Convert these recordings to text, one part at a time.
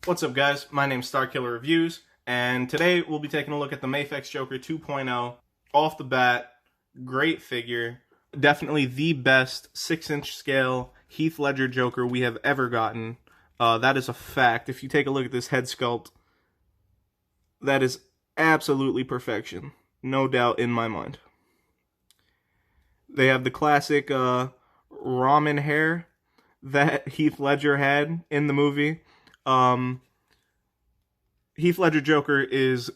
What's up, guys? My name's Starkiller Reviews, and today we'll be taking a look at the MAFEX Joker 2.0. Off the bat, great figure. Definitely the best 6-inch scale Heath Ledger Joker we have ever gotten. That is a fact. If you take a look at this head sculpt, that is absolutely perfection. No doubt in my mind. They have the classic ramen hair that Heath Ledger had in the movie. Heath Ledger Joker is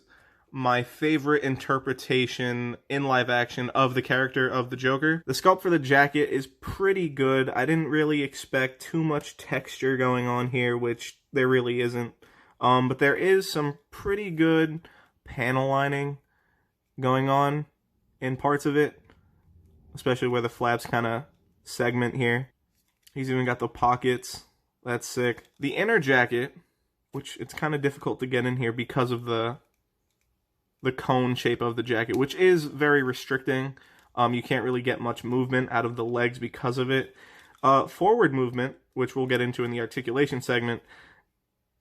my favorite interpretation in live action of the character of the Joker. The sculpt for the jacket is pretty good. I didn't really expect too much texture going on here, which there really isn't. But there is some pretty good panel lining going on in parts of it, especially where the flaps kind of segment here. He's even got the pockets. That's sick. The inner jacket, which it's kind of difficult to get in here because of the cone shape of the jacket, which is very restricting. You can't really get much movement out of the legs because of it. Forward movement, which we'll get into in the articulation segment,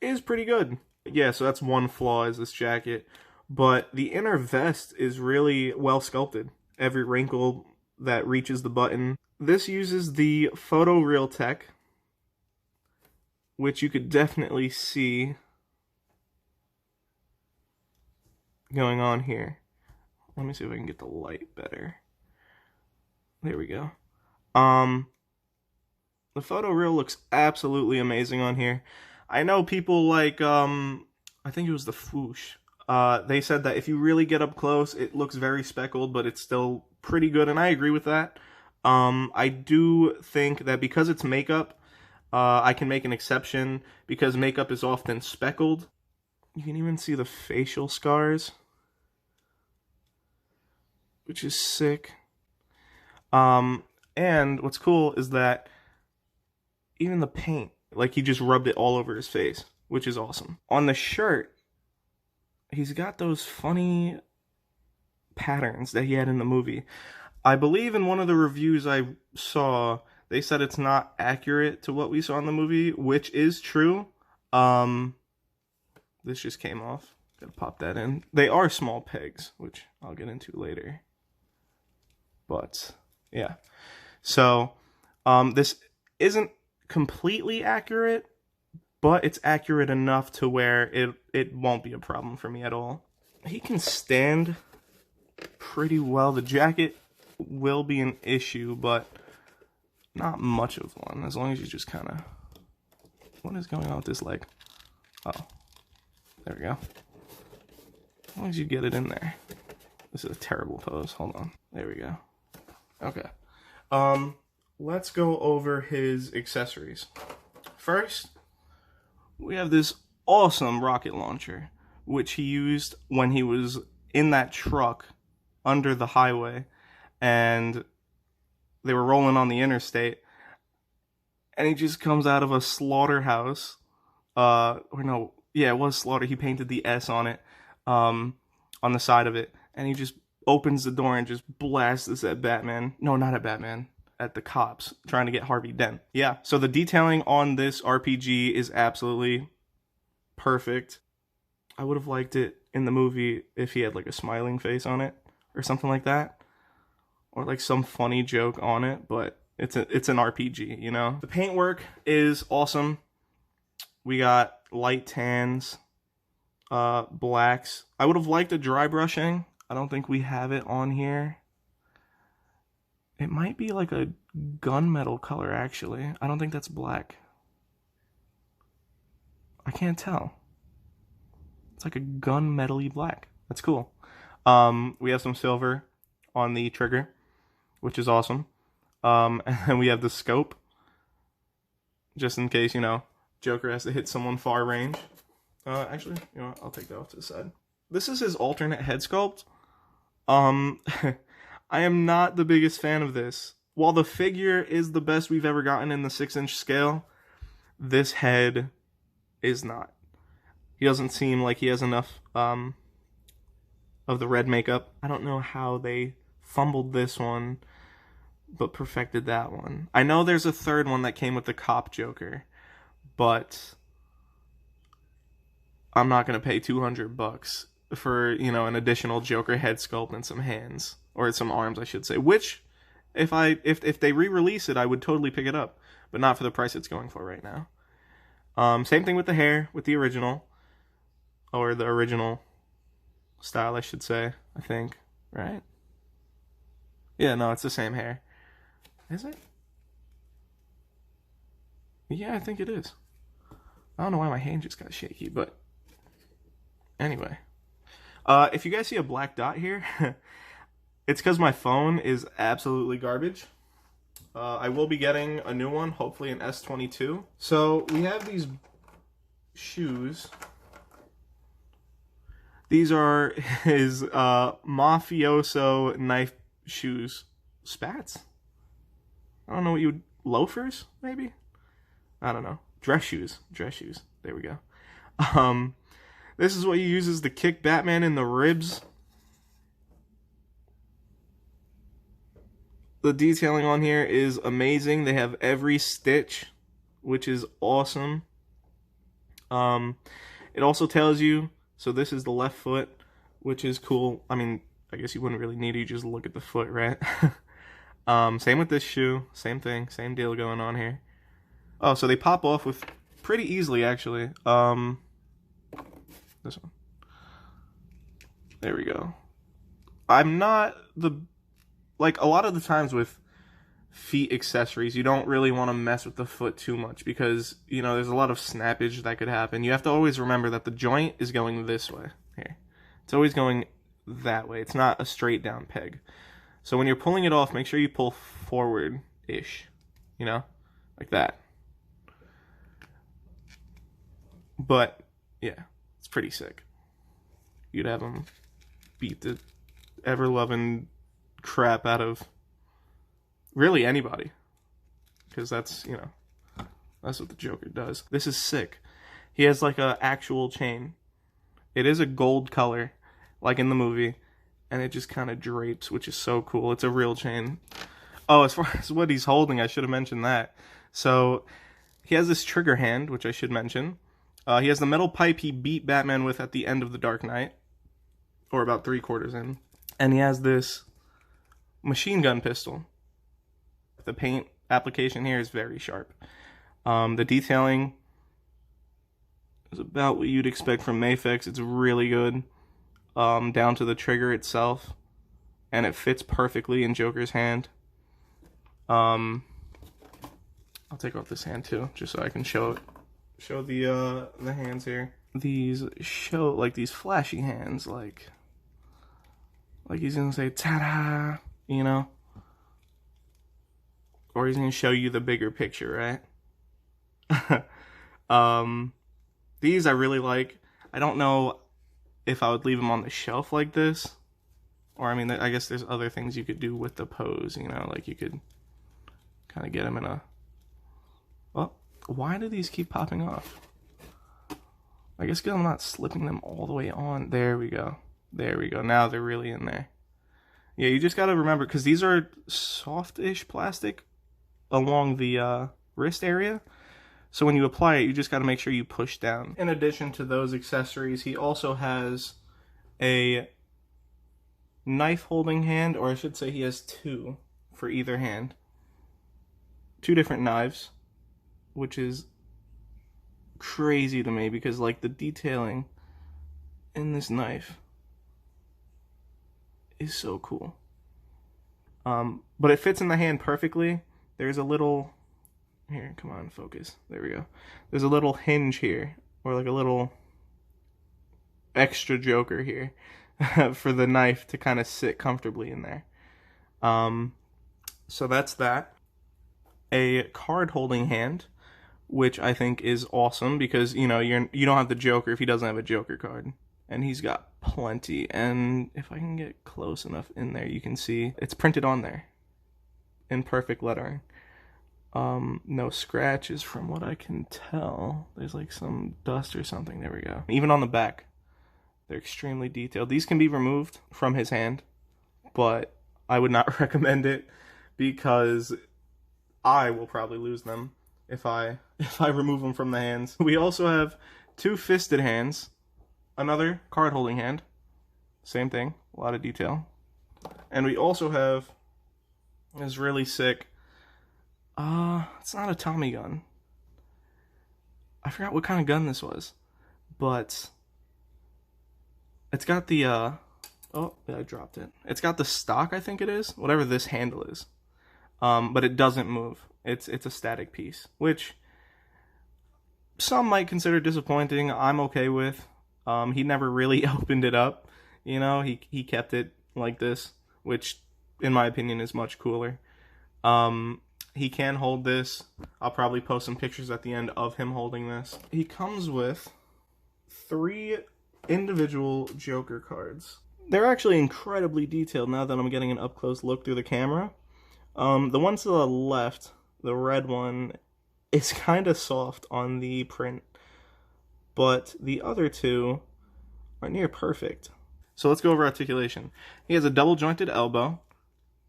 is pretty good. Yeah, so that's one flaw is this jacket. But the inner vest is really well sculpted. Every wrinkle that reaches the button. This uses the photoreal tech, which you could definitely see going on here. Let me see if I can get the light better. There we go. The photoreal looks absolutely amazing on here. I know people like, I think it was the Foosh. They said that if you really get up close, it looks very speckled, but it's still pretty good, and I agree with that. I do think that because it's makeup, I can make an exception because makeup is often speckled. You can even see the facial scars, which is sick. And what's cool is that even the paint, like he just rubbed it all over his face, which is awesome. On the shirt, he's got those funny patterns that he had in the movie. I believe in one of the reviews I saw, they said it's not accurate to what we saw in the movie, which is true. This just came off. Gotta pop that in. They are small pegs, which I'll get into later. But, yeah. So, this isn't completely accurate, but it's accurate enough to where it won't be a problem for me at all. He can stand pretty well. The jacket will be an issue, but not much of one, as long as you just kind of... What is going on with this leg? Oh, there we go. As long as you get it in there. This is a terrible pose. Hold on. There we go. Okay. Let's go over his accessories. First, we have this awesome rocket launcher, which he used when he was in that truck under the highway, and they were rolling on the interstate, and he just comes out of a slaughterhouse, or no, yeah, it was slaughter, he painted the S on it, on the side of it, and he just opens the door and just blasts this at Batman. No, not at Batman, at the cops, trying to get Harvey Dent. Yeah, so the detailing on this RPG is absolutely perfect. I would have liked it in the movie if he had like a smiling face on it, or something like that. Or like some funny joke on it, but it's an RPG, you know? The paintwork is awesome. We got light tans, blacks. I would have liked a dry brushing. I don't think we have it on here. It might be like a gunmetal color, actually. I don't think that's black. I can't tell. It's like a gunmetal-y black. That's cool. We have some silver on the trigger, which is awesome. And then we have the scope, just in case, you know, Joker has to hit someone far range. Actually, you know what? I'll take that off to the side. This is his alternate head sculpt. I am not the biggest fan of this. While the figure is the best we've ever gotten in the 6-inch scale, this head is not. He doesn't seem like he has enough of the red makeup. I don't know how they fumbled this one, but perfected that one. I know there's a third one that came with the cop Joker, but I'm not going to pay $200 for, you know, an additional Joker head sculpt and some hands, or some arms, I should say, which if they re-release it, I would totally pick it up, but not for the price it's going for right now. Same thing with the hair, with the original, or the original style, I should say, I think, right? Yeah, no, it's the same hair. Is it? Yeah, I think it is. I don't know why my hand just got shaky, but anyway. If you guys see a black dot here, it's because my phone is absolutely garbage. I will be getting a new one, hopefully an S22. So we have these shoes. These are his mafioso knife shoes. Spats? I don't know what you would... Loafers, maybe? I don't know. Dress shoes. Dress shoes. There we go. This is what he uses to kick Batman in the ribs. The detailing on here is amazing. They have every stitch, which is awesome. It also tells you, so this is the left foot, which is cool. I mean, I guess you wouldn't really need to, you just look at the foot, right? Same with this shoe. Same thing. Same deal going on here. Oh, so they pop off with pretty easily, actually. This one. There we go. I'm not the... Like, a lot of the times with feet accessories, you don't really want to mess with the foot too much because, you know, there's a lot of snappage that could happen. You have to always remember that the joint is going this way. Here. It's always going that way. It's not a straight down peg. So when you're pulling it off, make sure you pull forward-ish. You know? Like that. But, yeah. It's pretty sick. You'd have them beat the ever-loving crap out of really anybody, because that's, you know, that's what the Joker does. This is sick. He has like a actual chain. It is a gold color like in the movie, and it just kind of drapes, which is so cool. It's a real chain. Oh, as far as what he's holding, I should have mentioned that. So he has this trigger hand, which I should mention. He has the metal pipe he beat Batman with at the end of The Dark Knight, or about 3/4 in, and he has this machine gun pistol. The paint application here is very sharp. The detailing is about what you'd expect from MAFEX. It's really good, down to the trigger itself, and it fits perfectly in Joker's hand. I'll take off this hand too, just so I can show the hands here. These show like these flashy hands, like he's gonna say ta-da, you know, or he's gonna show you the bigger picture, right? These I really like. I don't know if I would leave them on the shelf like this, or I mean, I guess there's other things you could do with the pose, you know, like you could kind of get them in a... Well, why do these keep popping off? I guess because I'm not slipping them all the way on. There we go. There we go. Now they're really in there. Yeah, you just got to remember, because these are soft-ish plastic along the wrist area. So when you apply it, you just got to make sure you push down. In addition to those accessories, he also has a knife holding hand, or I should say he has two for either hand. Two different knives, which is crazy to me because, like, the detailing in this knife is so cool. But it fits in the hand perfectly. There's a little... Here, come on, focus. There we go. There's a little hinge here, or like a little extra Joker here for the knife to kind of sit comfortably in there. So that's that. A card holding hand, which I think is awesome because, you know, you don't have the Joker if he doesn't have a Joker card, and he's got plenty. And if I can get close enough in there, you can see it's printed on there in perfect lettering. No scratches from what I can tell. There's like some dust or something. There we go. Even on the back, they're extremely detailed. These can be removed from his hand, but I would not recommend it because I will probably lose them if I remove them from the hands. We also have two fisted hands, another card holding hand. Same thing, a lot of detail. And we also have this really sick, it's not a Tommy gun. I forgot what kind of gun this was, but it's got the, oh, yeah, I dropped it. It's got the stock, I think it is, whatever this handle is. But it doesn't move. It's a static piece, which some might consider disappointing. I'm okay with. He never really opened it up. You know, he kept it like this, which in my opinion is much cooler. He can hold this. I'll probably post some pictures at the end of him holding this. He comes with 3 individual Joker cards. They're actually incredibly detailed now that I'm getting an up-close look through the camera. The one to the left, the red one, is kind of soft on the print, but the other 2 are near perfect. So let's go over articulation. He has a double jointed elbow,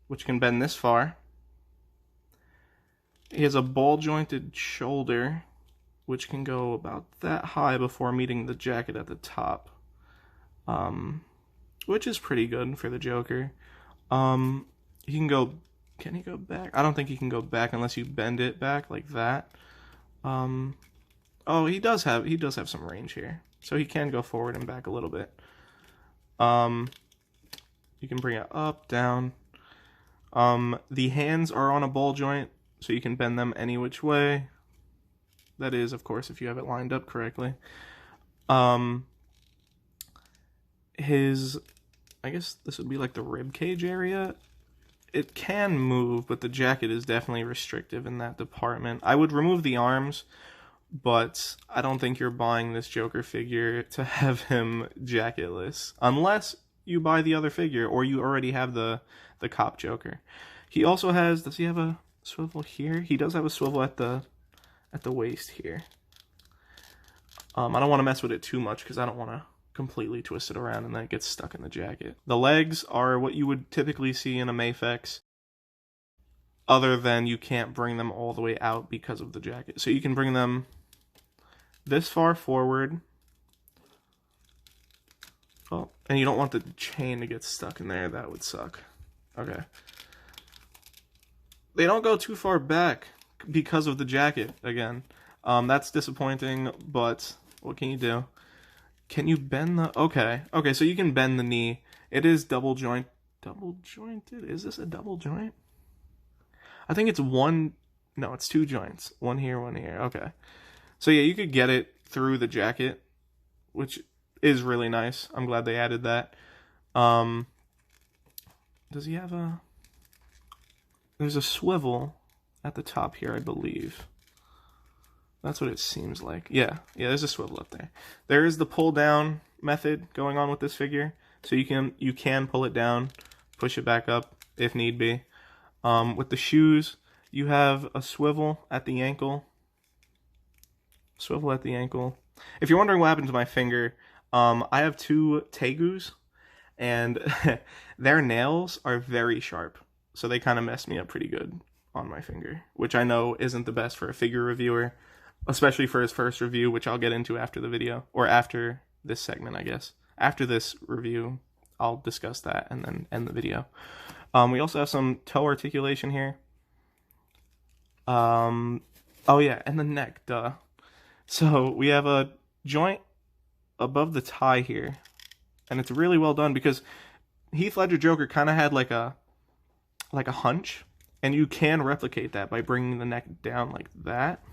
which can bend this far. He has a ball jointed shoulder, which can go about that high before meeting the jacket at the top, which is pretty good for the Joker. He can go. Can he go back? I don't think he can go back unless you bend it back like that. Oh, he does have some range here, so he can go forward and back a little bit. You can bring it up, down. The hands are on a ball joint, so you can bend them any which way. That is, of course, if you have it lined up correctly. I guess this would be like the rib cage area. It can move, but the jacket is definitely restrictive in that department. I would remove the arms, but I don't think you're buying this Joker figure to have him jacketless, unless you buy the other figure or you already have the cop Joker. He also has, does he have a swivel here? He does have a swivel at the waist here. I don't want to mess with it too much because I don't want to completely twist it around and then it gets stuck in the jacket. The legs are what you would typically see in a MAFEX, other than you can't bring them all the way out because of the jacket. So you can bring them this far forward. Oh, and you don't want the chain to get stuck in there. That would suck. Okay. They don't go too far back because of the jacket, again. That's disappointing, but what can you do? Can you bend the... Okay, so you can bend the knee. It is double jointed. Is this a double joint? I think it's one... No, it's 2 joints. One here, one here. Okay. So yeah, you could get it through the jacket, which is really nice. I'm glad they added that. Does he have a... There's a swivel at the top here, I believe. That's what it seems like. Yeah, there's a swivel up there. There is the pull down method going on with this figure. So you can pull it down, push it back up if need be. With the shoes, you have a swivel at the ankle. Swivel at the ankle. If you're wondering what happened to my finger, I have 2 tegus, and their nails are very sharp. So they kind of messed me up pretty good on my finger, which I know isn't the best for a figure reviewer, especially for his first review, which I'll get into after the video, or after this segment, I guess. After this review, I'll discuss that and then end the video. We also have some toe articulation here. Oh yeah, and the neck, duh. So we have a joint above the tie here, and it's really well done because Heath Ledger Joker kind of had like a hunch, and you can replicate that by bringing the neck down like that.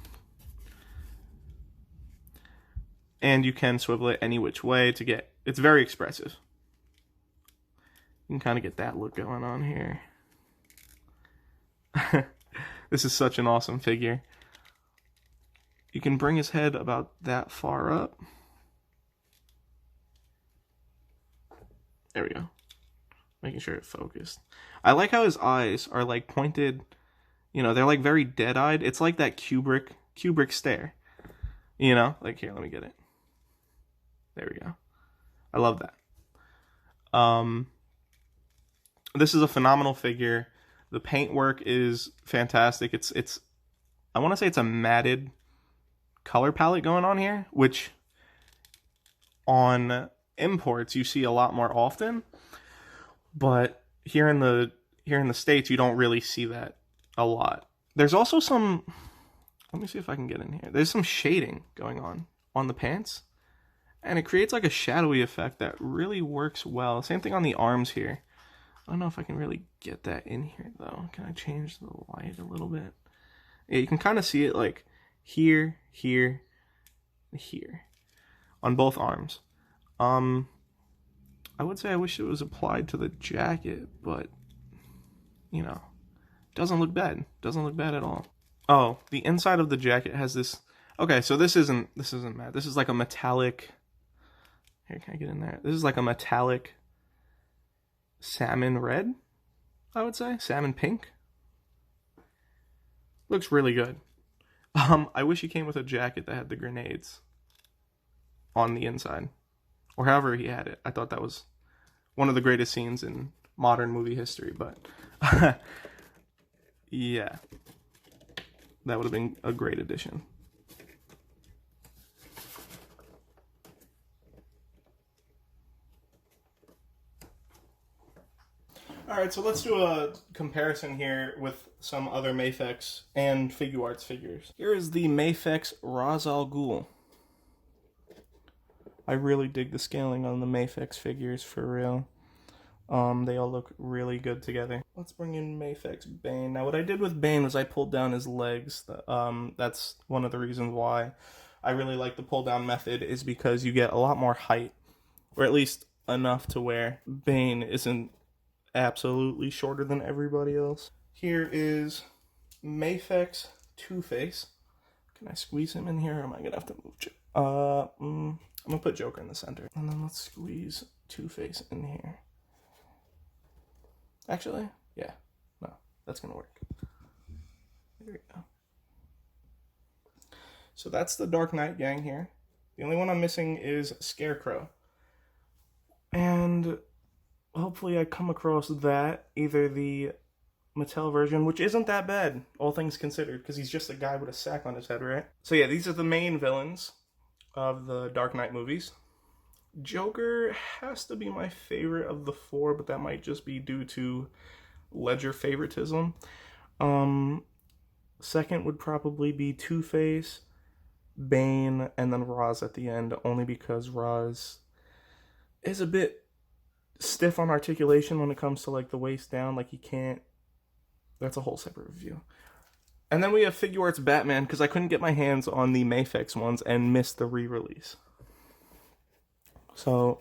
And you can swivel it any which way to get... It's very expressive. You can kind of get that look going on here. This is such an awesome figure. You can bring his head about that far up. There we go. Making sure it focused. I like how his eyes are like pointed, you know, they're like very dead-eyed. It's like that Kubrick stare. You know? Like, here, let me get it. There we go. I love that. This is a phenomenal figure. The paintwork is fantastic. It's I want to say it's a matted color palette going on here, which on imports you see a lot more often, but here in the States you don't really see that a lot. There's also some, let me see if I can get in here. There's some shading going on the pants, and it creates like a shadowy effect that really works well. Same thing on the arms here. I don't know if I can really get that in here though. Can I change the light a little bit? Yeah, you can kind of see it like here, here, here on both arms. I would say I wish it was applied to the jacket, but you know, doesn't look bad. Doesn't look bad at all. Oh, the inside of the jacket has this. Okay, so this isn't matte. This is like a metallic. Here, can I get in there? This is like a metallic salmon red, I would say. Salmon pink. Looks really good. I wish he came with a jacket that had the grenades on the inside, or however he had it. I thought that was one of the greatest scenes in modern movie history, but yeah, that would have been a great addition. Alright, so let's do a comparison here with some other MAFEX and Figuarts figures. Here is the MAFEX Ra's al Ghul. I really dig the scaling on the MAFEX figures, for real. They all look really good together. Let's bring in MAFEX Bane. Now what I did with Bane was I pulled down his legs. That's one of the reasons why I really like the pull down method, is because you get a lot more height, or at least enough to where Bane isn't absolutely shorter than everybody else. Here is MAFEX Two-Face. Can I squeeze him in here, or am I gonna have to move? I'm gonna put Joker in the center, and then let's squeeze Two-Face in here. Actually, yeah, no, that's gonna work. There we go. So that's the Dark Knight gang here. The only one I'm missing is Scarecrow, and hopefully I come across that, either the Mattel version, which isn't that bad, all things considered, because he's just a guy with a sack on his head, right? So yeah, these are the main villains of the Dark Knight movies. Joker has to be my favorite of the four, but that might just be due to Ledger favoritism. Second would probably be Two-Face, Bane, and then Ra's at the end, only because Ra's is a bit stiff on articulation when it comes to like the waist down. Like he can't, that's a whole separate review. And then we have Figuarts Batman, because I couldn't get my hands on the MAFEX ones and missed the re-release. So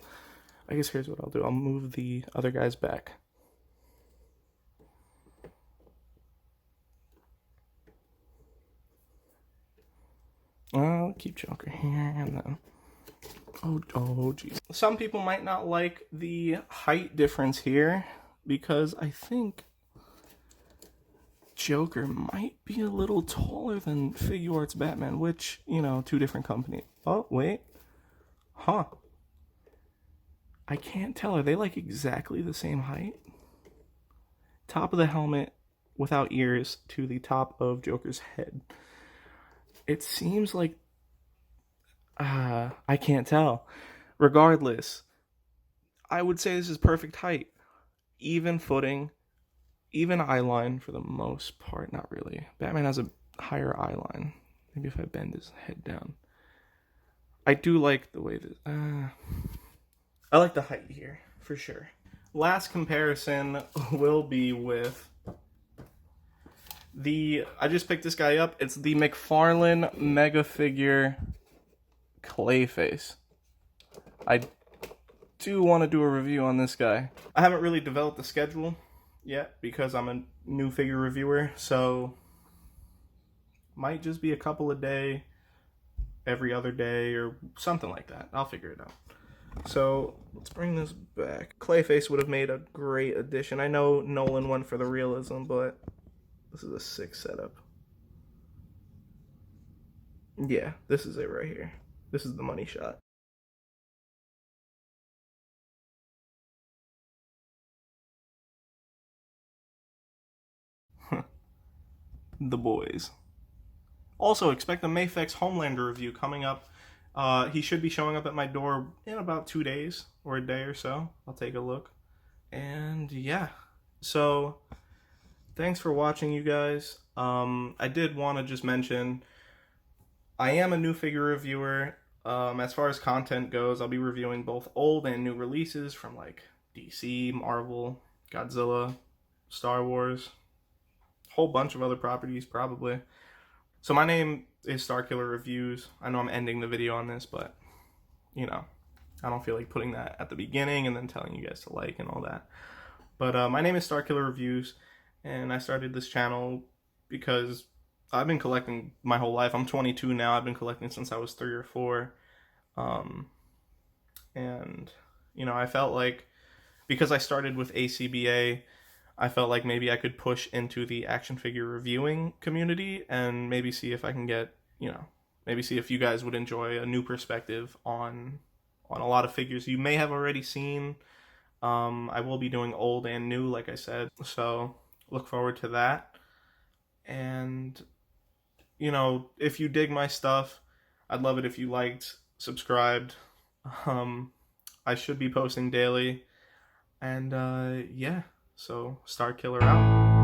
I guess here's what I'll do. I'll move the other guys back. I'll keep Joker here, and then oh jeez. Some people might not like the height difference here, because I think Joker might be a little taller than Figuarts Batman, which, you know, two different companies. Oh, wait. Huh. I can't tell. Are they like exactly the same height? Top of the helmet without ears to the top of Joker's head. It seems like I can't tell. Regardless, I would say this is perfect height. Even footing, even eye line for the most part. Not really. Batman has a higher eye line. Maybe if I bend his head down. I do like the way that... I like the height here, for sure. Last comparison will be with the... I just picked this guy up. It's the McFarlane Mega Figure Clayface. I do want to do a review on this guy. I haven't really developed the schedule yet because I'm a new figure reviewer, so might just be a couple a day, every other day, or something like that. I'll figure it out. So let's bring this back. Clayface would have made a great addition. I know Nolan went for the realism, but this is a sick setup. Yeah, this is it right here. This is the money shot. The boys. Also, expect a MAFEX Homelander review coming up He should be showing up at my door in about 2 days or a day or so. I'll take a look. And yeah, so thanks for watching, you guys. I did want to just mention I am a new figure reviewer. As far as content goes, I'll be reviewing both old and new releases from like DC, Marvel, Godzilla, Star Wars, a whole bunch of other properties probably. So my name is Starkiller Reviews. I know I'm ending the video on this, but you know, I don't feel like putting that at the beginning and then telling you guys to like and all that. But my name is Starkiller Reviews, and I started this channel because I've been collecting my whole life. I'm 22 now. I've been collecting since I was 3 or 4. And, you know, I felt like because I started with ACBA, I felt like maybe I could push into the action figure reviewing community and maybe see if I can get, you know, maybe see if you guys would enjoy a new perspective on a lot of figures you may have already seen. I will be doing old and new, like I said, so look forward to that. And, you know, if you dig my stuff, I'd love it if you liked, subscribed. I should be posting daily. And, yeah, so Starkiller out.